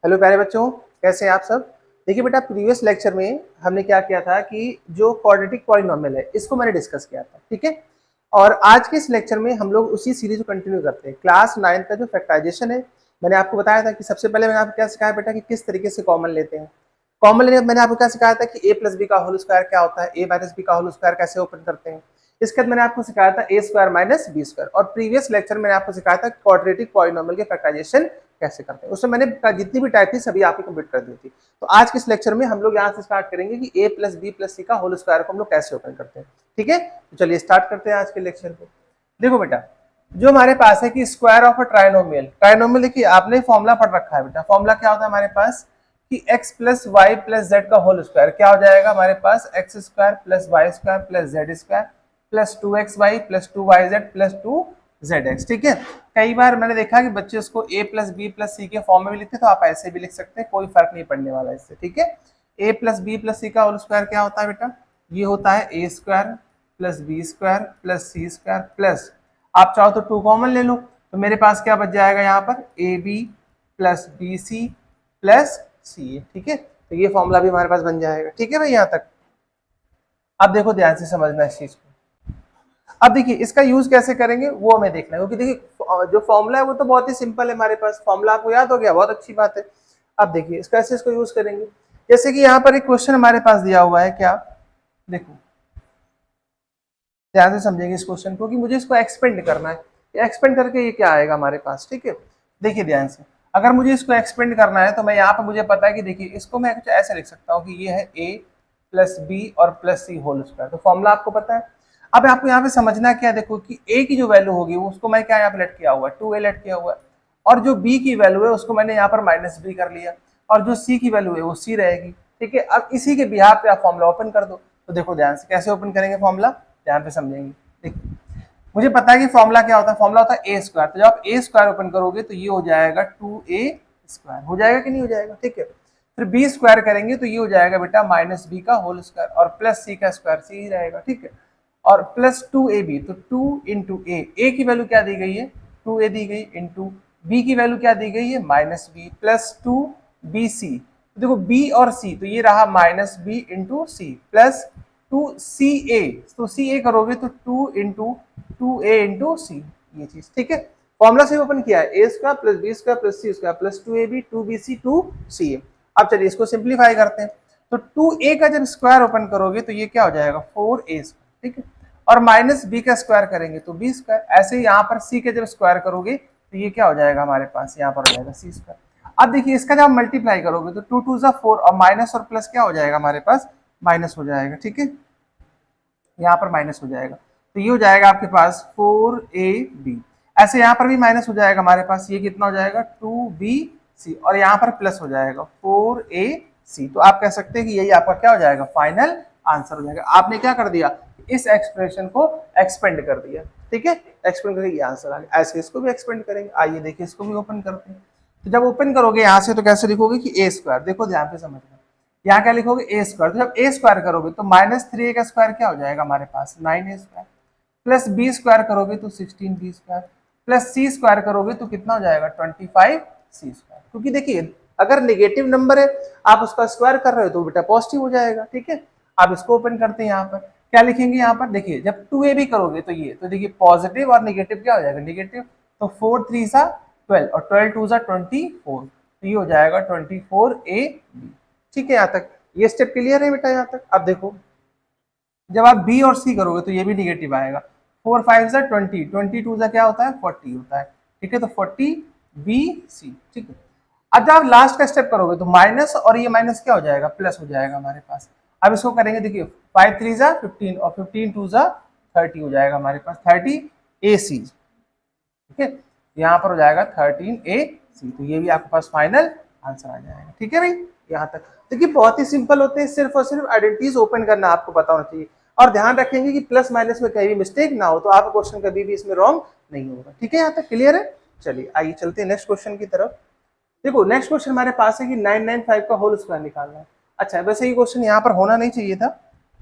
Hello प्यारे बच्चों, कैसे हैं आप सब। देखिए बेटा, प्रीवियस लेक्चर में हमने क्या किया था कि जो क्वाड्रेटिक पॉलिनॉमियल है इसको मैंने डिस्कस किया था, ठीक है। और आज के इस लेक्चर में हम लोग उसी सीरीज को कंटिन्यू करते हैं। क्लास 9 का जो फैक्टराइजेशन है, मैंने आपको बताया था कि सबसे पहले मैंने आपको क्या सिखाया बेटा कि किस तरीके से कॉमन लेते हैं। कॉमन लेने मैंने आपको क्या सिखाया था कि ए प्लस बी का होल स्क्वायर क्या होता है, ए माइनस बी का होल स्क्वायर कैसे ओपन करते हैं। इसके बाद मैंने आपको सिखाया था ए स्क्वायर माइनस बी स्क्वायर, और प्रीवियस लेक्चर में मैंने आपको सिखाया था क्वाड्रेटिक पॉलिनॉमियल के फैक्टराइजेशन कैसे करते हैं। उसमें मैंने जितनी भी टाइप थी सभी आपकी कंप्लीट कर दी थी। तो आज के इस लेक्चर में हम लोग यहाँ से स्टार्ट करेंगे कि ए प्लस बी प्लस सी का होल स्क्वायर को हम लोग कैसे ओपन करते हैं, ठीक है। तो चलिए स्टार्ट करते हैं आज के लेक्चर को। देखो बेटा, जो हमारे पास है कि square of a trinomial, trinomial देखिए आपने फॉर्मूला पढ़ रखा है बेटा। फॉर्मूला क्या होता है हमारे पास कि x plus y plus z का होल स्क्वायर क्या हो जाएगा हमारे पास, x square plus y square plus z square plus 2xy plus 2yz plus 2zx, ठीक है। कई बार मैंने देखा कि बच्चे उसको a प्लस बी प्लस सी के फॉर्म में भी लिखते हैं, तो आप ऐसे भी लिख सकते हैं, कोई फर्क नहीं पड़ने वाला इससे, ठीक है। a प्लस बी प्लस सी का होल स्क्वायर क्या होता है बेटा, ये होता है a square plus B square plus C square plus, आप चाहो तो 2 कॉमन ले लो, तो मेरे पास क्या बच जाएगा यहाँ पर a b plus b c plus c a, ठीक है। तो ये फॉर्मूला भी हमारे पास बन जाएगा, ठीक है भाई यहाँ तक। अब देखो ध्यान से समझना इस चीज को। अब देखिए इसका यूज कैसे करेंगे वो हमें देखना है, क्योंकि देखिए जो फॉर्मूला है वो तो बहुत ही सिंपल है हमारे पास, फॉर्मूला आपको याद हो गया, बहुत अच्छी बात है। अब देखिए इस कैसे इसको यूज करेंगे, जैसे कि यहाँ पर एक क्वेश्चन हमारे पास दिया हुआ है, क्या देखो ध्यान से समझेंगे इस क्वेश्चन को कि मुझे इसको एक्सपेंड करना है। एक्सपेंड करके ये क्या आएगा हमारे पास, ठीक है। देखिए ध्यान से, अगर मुझे इसको एक्सपेंड करना है तो मैं यहाँ पर मुझे पता है कि देखिए इसको मैं कुछ ऐसे लिख सकता हूँ कि ये है a प्लस बी और प्लस सी होल स्क्वायर, तो फॉर्मूला आपको पता है। अब आपको यहाँ पे समझना क्या है, देखो कि a की जो वैल्यू होगी उसको मैं क्या यहाँ पे लेट किया हुआ है, 2a लेट किया हुआ है, और जो b की वैल्यू है उसको मैंने यहाँ पर माइनस b कर लिया, और जो c की वैल्यू है वो c रहेगी, ठीक है। अब इसी के बिहाफ पे आप फॉर्मूला ओपन कर दो। तो देखो ध्यान से कैसे ओपन करेंगे फॉर्मूला, ध्यान पे समझेंगे। देखिए मुझे पता है कि फॉर्मूला क्या होता है, फॉर्मूला होता है ए स्क्वायर, तो जब आप ए स्क्वायर ओपन करोगे तो ये हो जाएगा 2a स्क्वायर, हो जाएगा कि नहीं हो जाएगा, ठीक है। फिर बी स्क्वायर करेंगे तो ये हो जाएगा बेटा माइनस बी का होल स्क्वायर, और प्लस सी का स्क्वायर सी ही रहेगा, ठीक है। और प्लस 2ab, तो 2 इंटू ए की वैल्यू क्या दी गई है 2a दी गई, इंटू बी की वैल्यू क्या दी गई है माइनस बी, प्लस 2bc, देखो b और c, तो ये रहा minus b into c plus 2ca, तो ca करोगे तो 2 इंटू 2a इंटू सी, ये चीज, ठीक है। फॉर्मूला से ओपन किया है a square plus B square plus C square plus 2ab 2bc 2ca। अब चलिए इसको सिंप्लीफाई करते हैं, तो 2a का जब स्क्वायर ओपन करोगे तो ये क्या हो जाएगा 4a स्क्वायर, ठीक है। और माइनस बी का स्क्वायर करेंगे तो बी स्क्वायर, ऐसे ही यहाँ पर सी का जब स्क्वायर करोगे तो ये क्या हो जाएगा हमारे पास, यहाँ पर हो जाएगा सी स्क्वायर। अब देखिए इसका जब मल्टीप्लाई करोगे तो 2 2 4 और माइनस और प्लस क्या हो जाएगा हमारे पास, माइनस हो जाएगा, ठीक है। यहाँ पर माइनस हो जाएगा, तो ये हो जाएगा आपके पास 4ab, ऐसे यहाँ पर भी माइनस हो जाएगा हमारे पास, ये कितना हो जाएगा 2bc, और यहाँ पर प्लस हो जाएगा 4ac। तो आप कह सकते हैं कि यही आपका क्या हो जाएगा फाइनल आंसर हो जाएगा। आपने क्या कर दिया, इस एक्सप्रेशन को एक्सपेंड कर दिया, ठीक है। एक्सपेंड करके ये आंसर आ गया। ऐसे इसको भी एक्सपेंड करेंगे, आइए देखिए इसको भी ओपन करते हैं। तो जब ओपन करोगे यहाँ से तो कैसे लिखोगे कि ए स्क्वायर, देखो ध्यान पे समझना, यहाँ क्या लिखोगे ए स्क्वायर, तो जब ए स्क्वायर करोगे तो माइनस 3a का स्क्वायर क्या हो जाएगा हमारे पास 9a square, plus B square करोगे तो 16b स्क्वायर, प्लस सी स्क्वायर करोगे तो कितना हो जाएगा 25c स्क्वायर। क्योंकि देखिए अगर नेगेटिव नंबर है आप उसका स्क्वायर कर रहे हो तो बेटा पॉजिटिव हो जाएगा, ठीक है। आप इसको ओपन करते हैं, यहाँ पर क्या लिखेंगे, यहाँ पर देखिए जब 2a भी करोगे तो ये, तो देखिए पॉजिटिव और नेगेटिव क्या हो जाएगा नेगेटिव, तो 4 3 सा 12 और 12 2 सा 24, तो ये हो जाएगा 24ab, ठीक है। यहाँ तक ये स्टेप क्लियर है बेटा यहाँ तक। अब देखो जब आप बी और सी करोगे तो ये भी निगेटिव आएगा, 4 5 सा 20, 22 सा क्या होता है 40 होता है, ठीक है। तो 40bc, ठीक है। अब जब आप लास्ट का स्टेप करोगे तो माइनस और ये माइनस क्या हो जाएगा प्लस हो जाएगा हमारे पास। अब इसको करेंगे, देखिए 5 3 सा 15 और 15 2 सा 30 हो जाएगा हमारे पास 30ac, ठीक है। यहाँ पर हो जाएगा 13ac, तो ये भी आपके पास फाइनल आंसर आ जाएगा, ठीक है भाई। यहाँ तक देखिए बहुत ही सिंपल होते हैं, सिर्फ और सिर्फ आइडेंटिटीज ओपन करना आपको पता होना चाहिए, और ध्यान रखेंगे कि प्लस माइनस में कहीं भी मिस्टेक ना हो, तो आपका क्वेश्चन कभी भी इसमें रॉन्ग नहीं होगा, ठीक है। यहाँ तक क्लियर है। चलिए आइए चलते हैं नेक्स्ट क्वेश्चन की तरफ। देखो नेक्स्ट क्वेश्चन हमारे पास है कि 995 का होल स्क्वायर निकालना है। अच्छा वैसे ये क्वेश्चन यहाँ पर होना नहीं चाहिए था,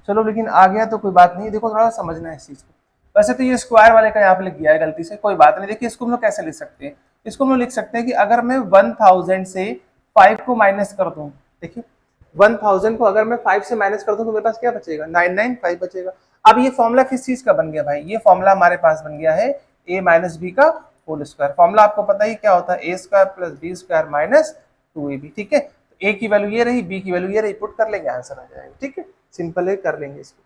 चलो लेकिन आ गया तो कोई बात नहीं। देखो थोड़ा समझना है इस चीज को, वैसे तो ये स्क्वायर वाले का यहाँ पे लिख गया है गलती से, कोई बात नहीं। देखिए इसको हम लोग कैसे लिख सकते हैं, इसको हम लोग लिख सकते हैं कि अगर मैं 1000 से 5 को माइनस कर दूं, देखिए 1000 को अगर मैं 5 से माइनस कर दूं तो मेरे पास क्या बचेगा, 995 बचेगा। अब ये फॉर्मूला किस चीज का बन गया भाई, ये फॉर्मूला हमारे पास बन गया है a माइनस बी का होल स्क्वायर। फॉर्मूला आपको पता ही क्या होता है, a square plus B square minus 2ab, ठीक है। तो a की वैल्यू ये रही, b की वैल्यू ये रही, पुट कर लेंगे आंसर आ जाएगा, ठीक है, सिंपल है, कर लेंगे इसको।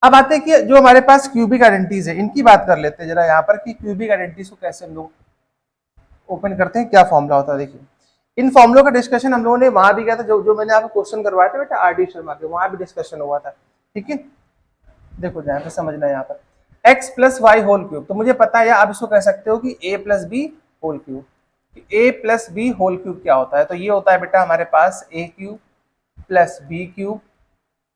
अब आते हैं कि जो हमारे पास क्यूबिक आइडेंटिटीज है इनकी बात कर लेते हैं जरा यहाँ पर, कि क्यूबिक आइडेंटिटीज को कैसे हम लोग ओपन करते हैं, क्या फॉर्मूला होता है। देखिए इन फॉर्मुलों का डिस्कशन हम लोगों ने वहां भी किया था, जो मैंने आपको क्वेश्चन करवाया था बेटा आर डी शर्मा के, वहां भी डिस्कशन हुआ था, ठीक है। देखो ध्यान से समझना है यहाँ पर, x plus y whole cube, तो मुझे पता है आप इसको कह सकते हो कि a plus b whole cube. a plus b whole cube क्या होता है, तो ये होता है बेटा हमारे पास a cube plus b cube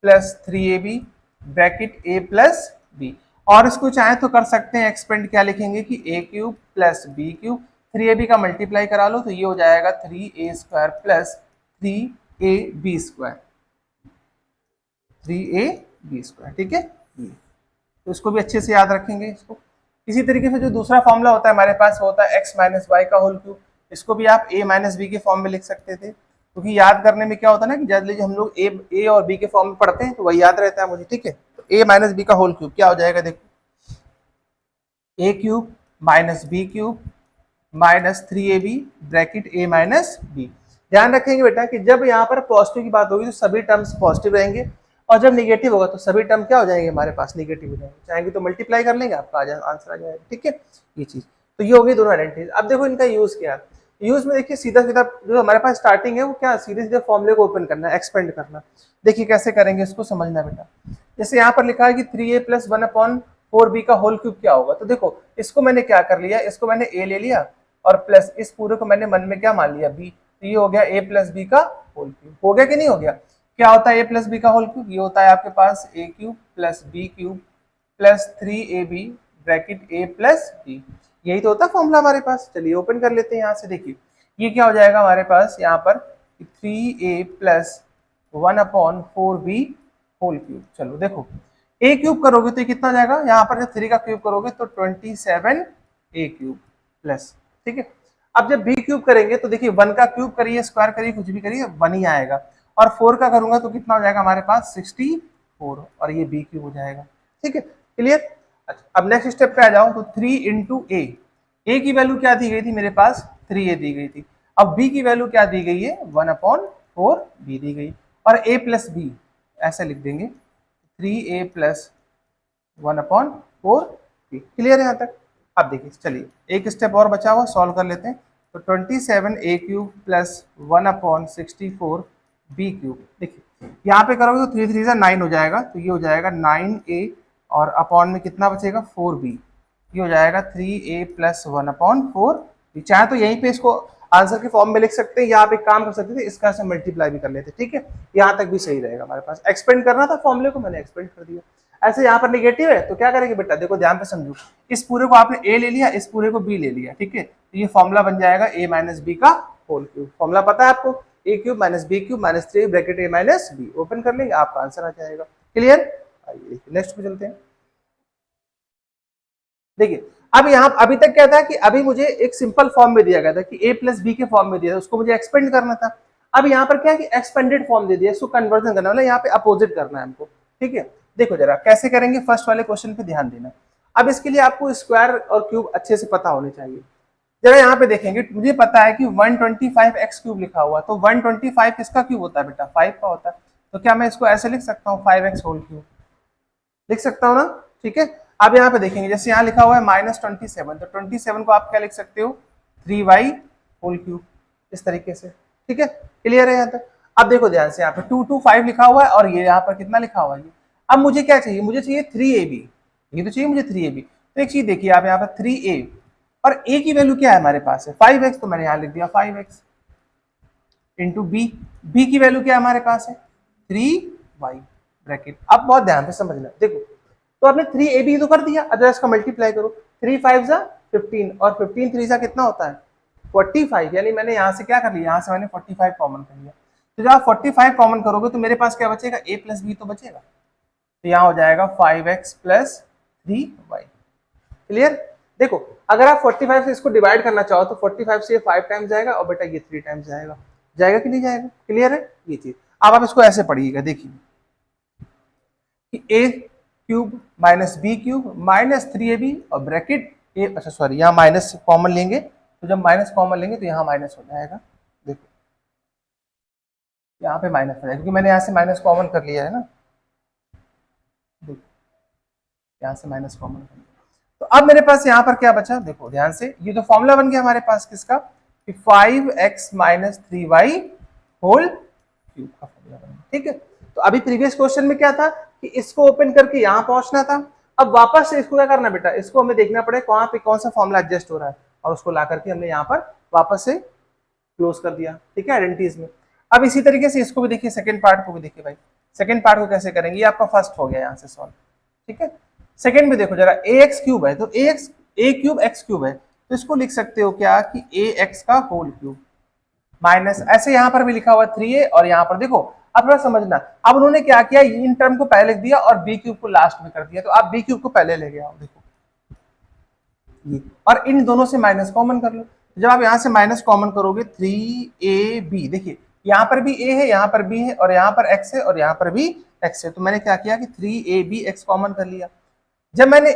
plus 3ab bracket a plus b, और इसको चाहे तो कर सकते हैं एक्सपेंड, क्या लिखेंगे कि a cube plus b cube, 3ab का मल्टीप्लाई करा लो तो ये हो जाएगा 3a square plus 3ab square, 3ab square, ठीक है। तो इसको भी अच्छे से याद रखेंगे इसको। इसी तरीके से जो दूसरा फॉर्मूला होता है हमारे पास वो होता है x माइनस वाई का होल क्यूब, इसको भी आप a माइनस बी के फॉर्म में लिख सकते थे, क्योंकि तो याद करने में क्या होता है ना कि जल्दी हम लोग a और b के फॉर्म में पढ़ते हैं तो वही याद रहता है मुझे, ठीक है। तो a माइनस बी का होल क्यूब क्या हो जाएगा, देखो a cube minus b cube minus 3ab bracket a minus b. ध्यान रखेंगे बेटा कि जब यहाँ पर पॉजिटिव की बात होगी तो सभी टर्म्स पॉजिटिव रहेंगे, और जब निगेटिव होगा तो सभी टर्म क्या हो जाएंगे हमारे पास, निगेटिव हो जाएंगे। चाहेंगे तो मल्टीप्लाई कर लेंगे, आपका आंसर आ जाएगा, ठीक है। ये चीज तो ये होगी दोनों आइडेंटिटीज। अब देखो इनका यूज क्या है, यूज में देखिए सीधा सीधा जो हमारे पास स्टार्टिंग है वो क्या, सीधे सीधे फॉर्मूले को ओपन करना है, एक्सपेंड करना। देखिए कैसे करेंगे इसको समझना बेटा, जैसे यहाँ पर लिखा है कि 3a प्लस 1/4b का होल क्यूब क्या होगा, तो देखो इसको मैंने क्या कर लिया, इसको मैंने a ले लिया और प्लस इस पूरे को मैंने मन में क्या मान लिया b, तो ये हो गया a प्लस बी का होल क्यूब। हो गया कि नहीं हो गया, क्या होता है a प्लस बी का होल क्यूब, ये होता है आपके पास a cube plus b cube plus 3ab bracket a plus b, यही तो होता है फॉर्मूला हमारे पास। चलिए ओपन कर लेते हैं यहाँ से, देखिए ये क्या हो जाएगा हमारे पास यहाँ पर 3a plus 1/4b whole cube. चलो देखो a क्यूब करोगे तो ये कितना हो जाएगा, यहाँ पर जब 3 का क्यूब करोगे तो 27a क्यूब प्लस, ठीक है। अब जब b क्यूब करेंगे तो देखिए 1 का क्यूब करिए, स्क्वायर करिए, कुछ भी करिए 1 ही आएगा, और 4 का करूंगा तो कितना हो जाएगा हमारे पास 64, और ये b क्यूब हो जाएगा, ठीक है, क्लियर। अच्छा अब नेक्स्ट स्टेप पे आ जाऊं तो 3 इंटू a की वैल्यू क्या दी गई थी मेरे पास, 3a दी गई थी। अब b की वैल्यू क्या दी गई है, 1/4b दी गई, और a प्लस b ऐसे लिख देंगे 3a प्लस 1/4b, क्लियर है यहाँ तक। अब देखिए चलिए एक स्टेप और बचा हुआ, सॉल्व कर लेते हैं। तो 27a cube plus 1/64b cube, देखिए यहाँ पे करोगे तो 3 3 9 हो जाएगा, तो ये हो जाएगा 9a और अपॉन में कितना बचेगा 4b, ये हो जाएगा 3a प्लस 1/4b। चाहे तो यहीं पे इसको आंसर के फॉर्म में लिख सकते हैं, यहाँ पे काम कर सकते थे, इसका से मल्टीप्लाई भी कर लेते, ठीक है, यहाँ तक भी सही रहेगा हमारे पास। एक्सपेंड करना था फॉर्मूले को, मैंने एक्सपेंड कर दिया। ऐसे यहाँ पर निगेटिव है तो क्या करेंगे बेटा, देखो ध्यान पे समझो, इस पूरे को आपने a ले लिया, इस पूरे को b ले लिया, ठीक है, तो ये फॉर्मूला बन जाएगा a माइनस बी का होल क्यूब। फॉर्मूला पता है आपको, a cube minus b cube minus 3 bracket a minus b, open कर लेंगे आपका आंसर आ जाएगा, क्लियर। आइए नेक्स्ट पे चलते हैं। देखिए अब यहाँ अभी तक क्या था कि अभी मुझे एक सिंपल फॉर्म में दिया गया था कि a प्लस बी के फॉर्म में दिया था, उसको मुझे एक्सपेंड करना था। अब यहाँ पर क्या है कि एक्सपेंडेड फॉर्म दे दिया, इसको कन्वर्जन करना, मतलब यहाँ पे अपोजिट करना है हमको, ठीक है। देखो जरा कैसे करेंगे, फर्स्ट वाले क्वेश्चन पे ध्यान देना। अब इसके लिए आपको स्क्वायर और क्यूब अच्छे से पता होने चाहिए। जरा यहाँ पे देखेंगे, मुझे पता है कि 125x क्यूब लिखा हुआ, तो 125 किसका क्यूब होता है बेटा, 5 का होता है, तो क्या मैं इसको ऐसे लिख सकता हूँ 5x होल क्यूब, लिख सकता हूँ ना, ठीक है। अब यहाँ पे देखेंगे जैसे यहाँ लिखा हुआ है -27, तो 27 को आप क्या लिख सकते हो 3y होल क्यूब, इस तरीके से, ठीक है, क्लियर है यहाँ तक। अब देखो ध्यान से यहाँ पे 225 लिखा हुआ है और ये यहाँ पर कितना लिखा हुआ है, अब मुझे क्या चाहिए, मुझे चाहिए 3ab, ये तो चाहिए मुझे 3ab। तो एक चीज देखिए आप यहाँ पर 3a और a की वैल्यू क्या है हमारे पास है 5x, तो मैंने यहाँ लिख दिया 5x इंटू b की वैल्यू क्या है हमारे पास है 3y ब्रैकेट। अब बहुत ध्यान से समझना, देखो तो आपने 3ab तो कर दिया, अगर इसका मल्टीप्लाई करो 3 5 15 और 15 3 कितना होता है 45, यानी मैंने यहाँ से क्या कर लिया, यहाँ से मैंने 45 कॉमन कर लिया। तो जब आप 45 कॉमन करोगे तो मेरे पास क्या बचेगा, a प्लस बी तो बचेगा, तो यहाँ हो जाएगा 5x प्लस 3y, क्लियर। देखो अगर आप 45 से इसको डिवाइड करना चाहो तो 45 से ये 5 टाइम्स जाएगा और बेटा ये 3 टाइम्स जाएगा, जाएगा कि नहीं जाएगा? क्लियर है ये चीज। अब आप इसको ऐसे पढ़िएगा, देखिए कि a cube minus b cube minus 3ab और ब्रैकेट ए, अच्छा सॉरी यहाँ माइनस कॉमन लेंगे, तो जब माइनस कॉमन लेंगे तो यहाँ माइनस हो जाएगा, देखो यहाँ पे माइनस हो जाएगा क्योंकि मैंने यहाँ से माइनस कॉमन कर लिया है ना, देखो यहाँ से माइनस कॉमन कर लिया। तो अब मेरे पास यहाँ पर क्या बचा, देखो ध्यान से, ये तो फॉर्मूला बन गया हमारे पास किसका, कि 5x minus 3y whole cube का फॉर्मूला बन गया, ठीक है। तो अभी प्रीवियस क्वेश्चन में क्या था कि इसको ओपन करके यहाँ पहुंचना था, अब वापस से इसको क्या करना बेटा, इसको हमें देखना पड़ेगा कहाँ पे कौन सा फॉर्मूला एडजस्ट हो रहा है और उसको ला करके हमने यहाँ पर वापस से क्लोज कर दिया, ठीक है, आइडेंटिटीज में। अब इसी तरीके से इसको भी देखिए, सेकंड पार्ट को भी देखिए भाई, सेकंड पार्ट को कैसे करेंगे, ये आपका फर्स्ट हो गया यहाँ से सॉल्व, ठीक है। सेकंड में देखो जरा, ए एक्स क्यूब है तो ए क्यूब एक्स क्यूब है, तो इसको लिख सकते हो क्या कि ए एक्स का होल क्यूब माइनस, ऐसे यहाँ पर भी लिखा हुआ 3a और यहाँ पर देखो, अब थोड़ा समझना, अब उन्होंने क्या किया, इन टर्म को पहले लिख दिया और बी क्यूब को लास्ट में कर दिया, तो आप बी क्यूब को पहले ले गया, देखो ये, और इन दोनों से माइनस कॉमन कर लो, जब आप यहाँ से माइनस कॉमन करोगे 3ab, देखिए यहाँ पर भी a है, यहाँ पर b है और यहाँ पर x है और यहाँ पर भी x है, तो मैंने क्या किया कि 3abx कॉमन कर लिया। जब मैंने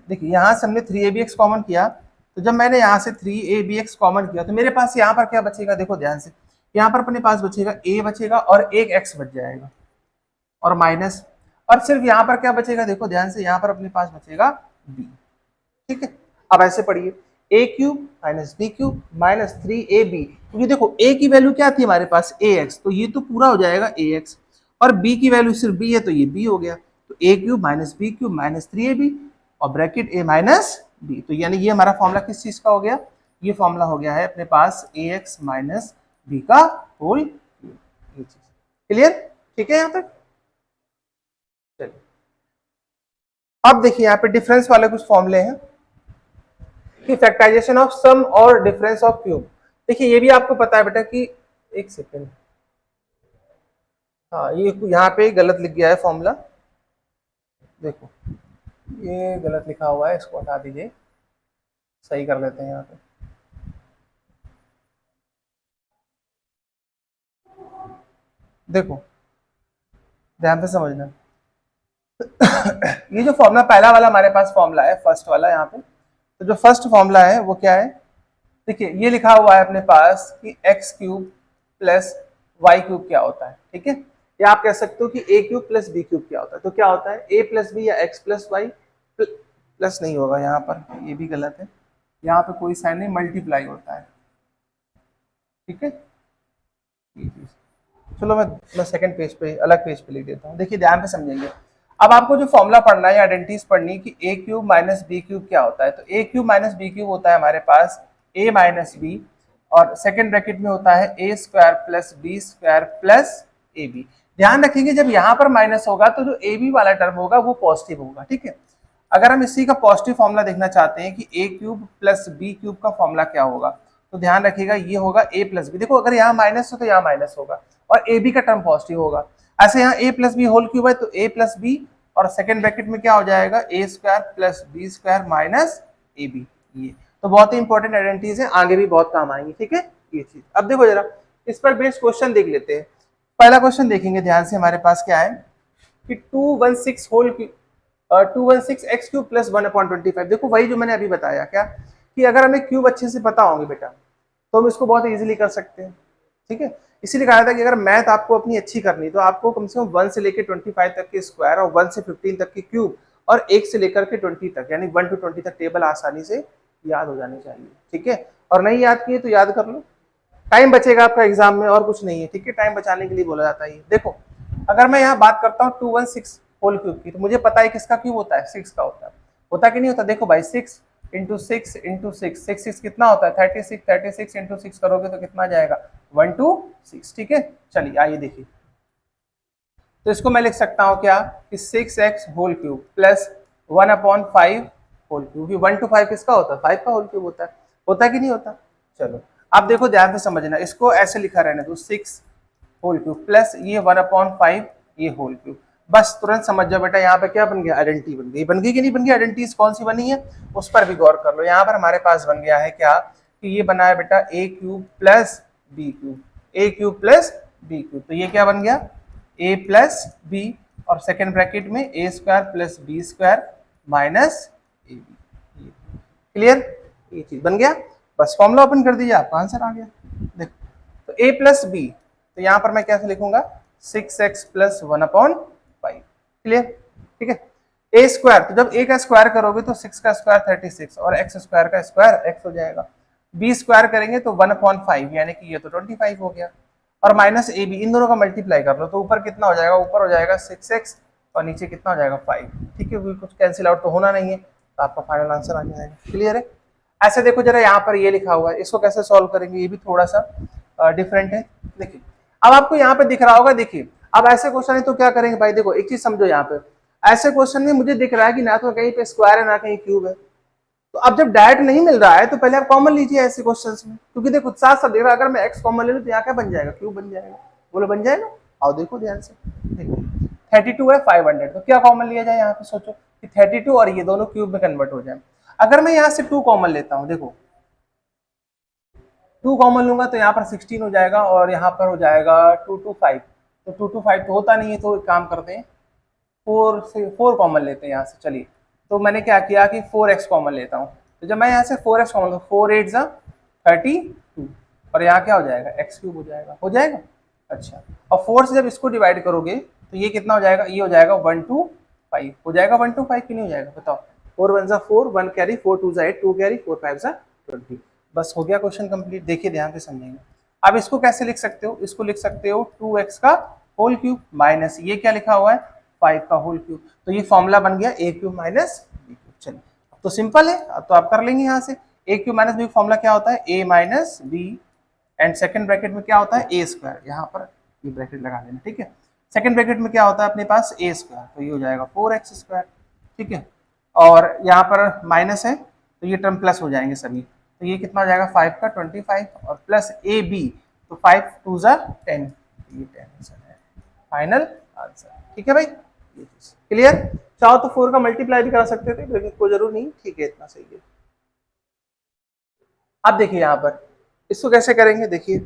देखिए यहाँ से हमने 3abx कॉमन किया, तो जब मैंने यहाँ से 3abx कॉमन किया तो मेरे पास यहाँ पर क्या बचेगा, देखो ध्यान से, यहाँ पर अपने पास बचेगा a बचेगा और एक x बच जाएगा और माइनस, और सिर्फ यहाँ पर क्या बचेगा, देखो ध्यान से, यहाँ पर अपने पास बचेगा b, ठीक है। अब ऐसे पढ़िए, a cube minus b cube minus 3ab, क्योंकि देखो a की वैल्यू क्या थी हमारे पास ax, तो ये तो पूरा हो जाएगा ax, और b की वैल्यू सिर्फ b है तो ये b हो गया, तो a cube minus b cube minus 3ab और ब्रैकेट a माइनस b, तो यानी ये हमारा फॉर्मूला किस चीज का हो गया, ये फॉर्मूला हो गया है अपने पास ax माइनस b का होल क्यूब, ये चीज क्लियर, ठीक है यहाँ तक। चलिए अब देखिए यहाँ पे डिफरेंस वाले कुछ फॉर्मूले हैं कि फैक्टराइजेशन ऑफ सम और डिफरेंस ऑफ क्यूब, देखिए ये भी आपको पता है बेटा कि, एक सेकेंड, हाँ ये यहाँ पे गलत लिख गया है फॉर्मूला, देखो ये गलत लिखा हुआ है, इसको हटा दीजिए, सही कर लेते हैं यहाँ पे। देखो ध्यान से समझना ये जो फॉर्मूला पहला वाला हमारे पास फॉर्मूला है, फर्स्ट वाला यहाँ पे, तो जो फर्स्ट फॉर्मूला है वो क्या है, देखिए ये लिखा हुआ है अपने पास कि x cube plus y cube क्या होता है, ठीक है, या आप कह सकते हो कि a cube plus b cube क्या होता है, तो क्या होता है ए प्लस बी या एक्स प्लस वाई, प्लस नहीं होगा यहाँ पर, ये भी गलत है, यहाँ पे कोई साइन नहीं, मल्टीप्लाई होता है, ठीक है। चलो मैं सेकंड पेज पे, अलग पेज पे लिख देता हूँ, देखिए ध्यान से समझेंगे। अब आपको जो फॉर्मूला पढ़ना है या आइडेंटिटीज पढ़नी कि a cube minus b cube क्या होता है, तो a cube minus b cube होता है हमारे पास ए माइनस बी, और सेकंड ब्रैकेट में होता है a square plus B square plus a b. ध्यान रखेंगे जब यहाँ पर माइनस होगा तो जो ए बी वाला टर्म होगा वो पॉजिटिव होगा, ठीक है। अगर हम इसी का पॉजिटिव फॉर्मूला देखना चाहते हैं कि a cube plus b cube का फॉर्मूला क्या होगा, तो ध्यान रखिएगा ये होगा ए प्लस बी, देखो अगर यहाँ माइनस हो तो यहाँ माइनस होगा और ए बी का टर्म पॉजिटिव होगा, ऐसे यहाँ a plus b whole cube है तो ए प्लस बी, और सेकंड ब्रैकेट में क्या हो जाएगा a square plus B square minus a b, ये तो बहुत ही इंपॉर्टेंट आइडेंटिटीज है, आगे भी बहुत काम आएंगी, ठीक है ये चीज। अब देखो जरा इस पर बेस्ड क्वेश्चन देख लेते हैं। पहला क्वेश्चन देखेंगे ध्यान से, हमारे पास क्या है कि 216 होल 216 एक्स क्यूब प्लस 1/25, देखो वही जो मैंने अभी बताया क्या कि अगर हमें क्यूब अच्छे से पता होंगे बेटा तो हम इसको बहुत इजीली कर सकते हैं, ठीक है। इसीलिए कहा था कि अगर मैथ आपको अपनी अच्छी करनी तो आपको कम से कम 1 से लेकर 25 तक के स्क्वायर और 1 से 15 तक के क्यूब और 1 से लेकर के 20 तक यानी 1 to 20 तक टेबल आसानी से याद हो जानी चाहिए, ठीक है। और नहीं याद किए तो याद कर लो, टाइम बचेगा आपका एग्जाम में और कुछ नहीं है, ठीक है, टाइम बचाने के लिए बोला जाता है। देखो अगर मैं यहाँ बात करता हूँ 216 होल क्यूब की, तो मुझे पता है किसका क्यूब होता है, 6 का होता कि नहीं होता, देखो भाई 6 इंटू 6 इंटू 6 कितना होता है 36, 36 इंटू 6 करोगे तो कितना जाएगा 126, ठीक है। चलिए आइए देखिए, तो इसको मैं लिख सकता हूँ क्या कि 6x whole cube plus 1/5 whole cube, 1 to 5 किसका होता है 5 का होल क्यूब होता है कि नहीं होता। चलो अब देखो ध्यान से समझना, इसको ऐसे लिखा रहने दो 6 होल क्यूब प्लस ये 1/5 ये होल क्यूब, बस तुरंत समझ जाओ बेटा यहाँ पे क्या बन गया, आइडेंटिटी बन गई कि नहीं बन गई, आइडेंटिटी कौन सी बनी है उस पर भी गौर कर लो। यहाँ पर हमारे पास बन गया है क्या कि ये बना है बेटा a cube plus b cube, a cube plus b cube, तो ये क्या बन गया ए प्लस बी, और सेकेंड ब्रैकेट में a square plus B square minus a b. Clear, ये चीज बन गया। बस फॉर्मूला ओपन कर दीजिए, आपका आंसर आ गया। देखो तो a प्लस बी, तो यहाँ पर मैं कैसे लिखूंगा 6x प्लस 1/5। क्लियर, ठीक है। ए स्क्वायर, तो जब a का स्क्वायर करोगे तो 6 का स्क्वायर 36 और x स्क्वायर का स्क्वायर x हो जाएगा। b स्क्वायर करेंगे तो 1/5 यानी कि ये तो 25 हो गया, और माइनस ए बी, इन दोनों का मल्टीप्लाई कर लो तो ऊपर कितना हो जाएगा, ऊपर हो जाएगा 6x और नीचे कितना हो जाएगा 5। ठीक है, कुछ कैंसिल आउट तो होना नहीं है, तो आपका फाइनल आंसर आ जाएगा। क्लियर है। ऐसे देखो जरा यहाँ पर ये लिखा हुआ है, इसको कैसे सॉल्व करेंगे, ये भी थोड़ा सा डिफरेंट है। देखिए अब आपको यहाँ पे दिख रहा होगा, देखिए अब ऐसे क्वेश्चन है तो क्या करेंगे भाई, देखो एक चीज समझो, यहाँ पे ऐसे क्वेश्चन में मुझे दिख रहा है कि ना तो कहीं पे स्क्वायर है ना कहीं क्यूब है, तो अब जब डायरेक्ट नहीं मिल रहा है तो पहले आप कॉमन लीजिए ऐसे क्वेश्चंस में, क्योंकि देखो साथ साथ देख रहा अगर मैं एक्स कॉमन ले लूँ तो यहाँ क्या बन जाएगा, क्यूब बन जाएगा। बोलो बन जाएगा, आओ देखो ध्यान से। देखो 32 है 500, तो क्या कॉमन लिया जाए, यहाँ पे सोचो कि 32 और ये दोनों क्यूब में कन्वर्ट हो जाए। अगर मैं यहाँ से 2 कॉमन लेता हूँ, देखो 2 कॉमन लूंगा तो यहाँ पर 16 हो जाएगा और यहाँ पर हो जाएगा 2 to 5, तो 2 to 5 तो होता नहीं है, तो एक काम करते हैं 4 से 4 कॉमन लेते हैं यहाँ से। चलिए तो मैंने क्या किया कि 4x कॉमन लेता हूँ, तो जब मैं यहाँ से 4x कॉमन लूँ 4 8 जा 32 और यहाँ क्या हो जाएगा x क्यूब हो जाएगा। अच्छा, और 4 से जब इसको डिवाइड करोगे तो ये कितना हो जाएगा, ये हो जाएगा 1 to 5 हो जाएगा, 1 to 5 क्यों नहीं हो जाएगा बताओ। 4 1 जा 4, 1 कैरी, 4 2 जा 8, 2 कैरी, 4 5 जा 20। बस हो गया क्वेश्चन कंप्लीट। देखिए ध्यान से समझेंगे। अब इसको कैसे लिख सकते हो, इसको लिख सकते हो 2x का होल क्यूब माइनस ये क्या लिखा हुआ है 5 का होल क्यूब, तो ये फॉर्मूला बन गया a cube minus b cube. चलिए अब तो सिंपल है, अब तो आप कर लेंगे यहाँ से। a cube minus b formula क्या होता है, a minus b and second bracket में क्या होता है a स्क्वायर, यहाँ पर ये ब्रैकेट लगा देना। ठीक है, सेकंड ब्रैकेट में क्या होता है अपने पास a स्क्वायर, तो ये हो जाएगा 4x स्क्वायर। ठीक है, और यहाँ पर माइनस है तो ये टर्म प्लस हो जाएंगे सभी, तो ये कितना हो जाएगा 5 का 25 और प्लस ए बी, तो 5 2 जा 10, ये 10 आंसर है, फाइनल आंसर। ठीक है भाई, ये चीज क्लियर। चाहो तो 4 का मल्टीप्लाई भी करा सकते थे लेकिन कोई जरूर नहीं। ठीक है, इतना सही है। अब देखिए यहाँ पर इसको कैसे करेंगे, देखिए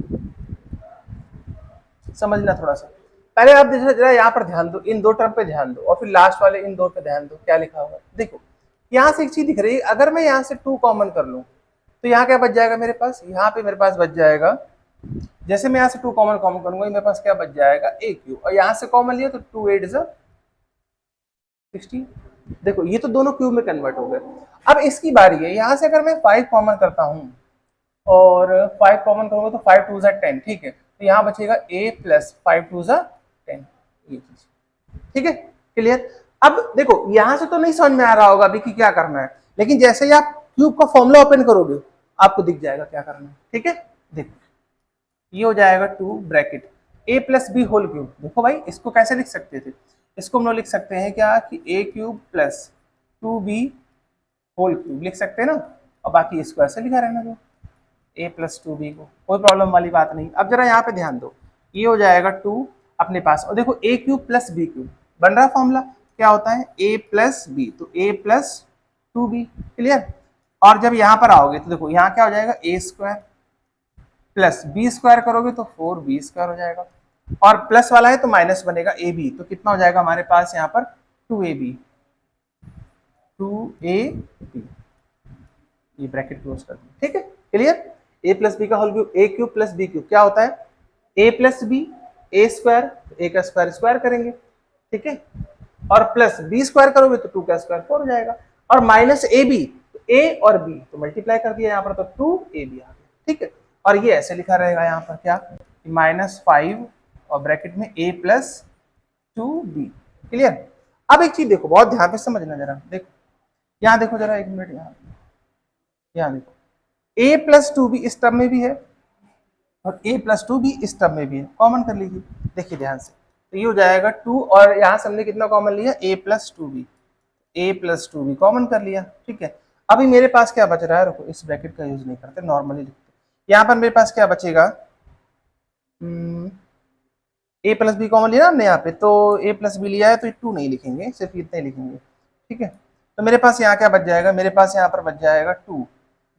समझना थोड़ा सा। पहले आप देखो जरा यहाँ पर ध्यान दो, इन दो टर्म पे ध्यान दो और फिर लास्ट वाले इन दो पे ध्यान दो, क्या लिखा हुआ है। देखो यहाँ से एक चीज दिख रही है, अगर मैं यहाँ से 2 कॉमन कर लूँ तो यहाँ क्या बच जाएगा मेरे पास, यहाँ पे मेरे पास बच जाएगा, जैसे मैं यहाँ से 2 कॉमन करूंगा मेरे पास क्या बच जाएगा a क्यूब, और यहाँ से कॉमन लिया तो 2 8 जा 16। देखो ये तो दोनों क्यूब में कन्वर्ट हो गए। अब इसकी बारी है, यहाँ से अगर मैं 5 कॉमन करता हूँ और 5 कॉमन करूंगा तो 5 2 जा 10। ठीक है, तो यहाँ बचेगा a प्लस 5 2 जा 10, ये चीज। ठीक है, क्लियर। अब देखो यहाँ से तो नहीं समझ में आ रहा होगा अभी कि क्या करना है, लेकिन जैसे ही आप क्यूब का फॉर्मूला ओपन करोगे आपको दिख जाएगा क्या करना है। ठीक है, देखो ये हो जाएगा 2 bracket a plus b whole cube. देखो भाई इसको कैसे लिख सकते थे, इसको हम लोग लिख सकते हैं क्या कि a cube plus 2b whole cube लिख सकते हैं ना, और बाकी इसको ऐसे लिखा रहना दो a प्लस 2b को, कोई प्रॉब्लम वाली बात नहीं। अब जरा यहाँ पे ध्यान दो, ये हो जाएगा 2 अपने पास, और देखो a cube plus b cube बन रहा फॉर्मूला क्या होता है a प्लस बी, तो a प्लस 2b। क्लियर। और जब यहाँ पर आओगे तो देखो यहाँ क्या हो जाएगा a square plus B square करोगे तो 4b स्क्वायर हो जाएगा, और प्लस वाला है तो माइनस बनेगा ए बी, तो कितना हो जाएगा हमारे पास यहाँ पर 2ab, 2ab, ये ब्रैकेट क्लोज कर दो। ठीक है, क्लियर। a प्लस बी का whole cube, a cube plus b cube क्या होता है a plus b, a square, a का स्क्वायर स्क्वायर करेंगे। ठीक है, और प्लस बी स्क्वायर करोगे तो 2 का स्क्वायर 4 हो जाएगा, और माइनस ए बी, तो a और b तो मल्टीप्लाई कर दिया यहाँ पर तो 2ab आ गया। ठीक है, और ये ऐसे लिखा रहेगा यहाँ पर क्या -5 और ब्रैकेट में a प्लस 2b। क्लियर। अब एक चीज देखो बहुत ध्यान से समझना जरा, देखो यहाँ देखो जरा एक मिनट, यहाँ देखो a प्लस 2b इस टर्म में भी है और a प्लस 2b इस टर्म में भी है, कॉमन कर लीजिए। देखिए ध्यान से, तो ये हो जाएगा 2 और यहाँ से हमने कितना कॉमन लिया a plus 2b, a plus 2b common कर लिया। ठीक है, अभी मेरे पास क्या बच रहा है, रुको इस ब्रैकेट का यूज नहीं करते, नॉर्मली लिखते। यहाँ पर मेरे पास क्या बचेगा ए प्लस बी कॉमन लिया ना हमने यहाँ पे, तो ए प्लस बी लिया है तो 2 नहीं लिखेंगे, सिर्फ इतना ही लिखेंगे, ठीक है। तो मेरे पास यहाँ क्या बच जाएगा, मेरे पास यहाँ पर बच जाएगा 2,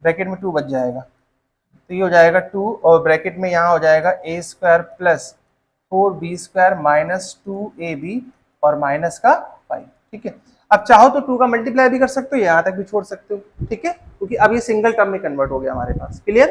ब्रैकेट में 2 बच जाएगा, तो ये हो जाएगा 2 और ब्रैकेट में यहाँ हो जाएगा a square plus 4b square minus 2ab और माइनस का 5, ठीक है। अब चाहो तो 2 का मल्टीप्लाई भी कर सकते हो, यहाँ तक भी छोड़ सकते हो, ठीक है, क्योंकि अब ये सिंगल टर्म में कन्वर्ट हो गया हमारे पास। क्लियर?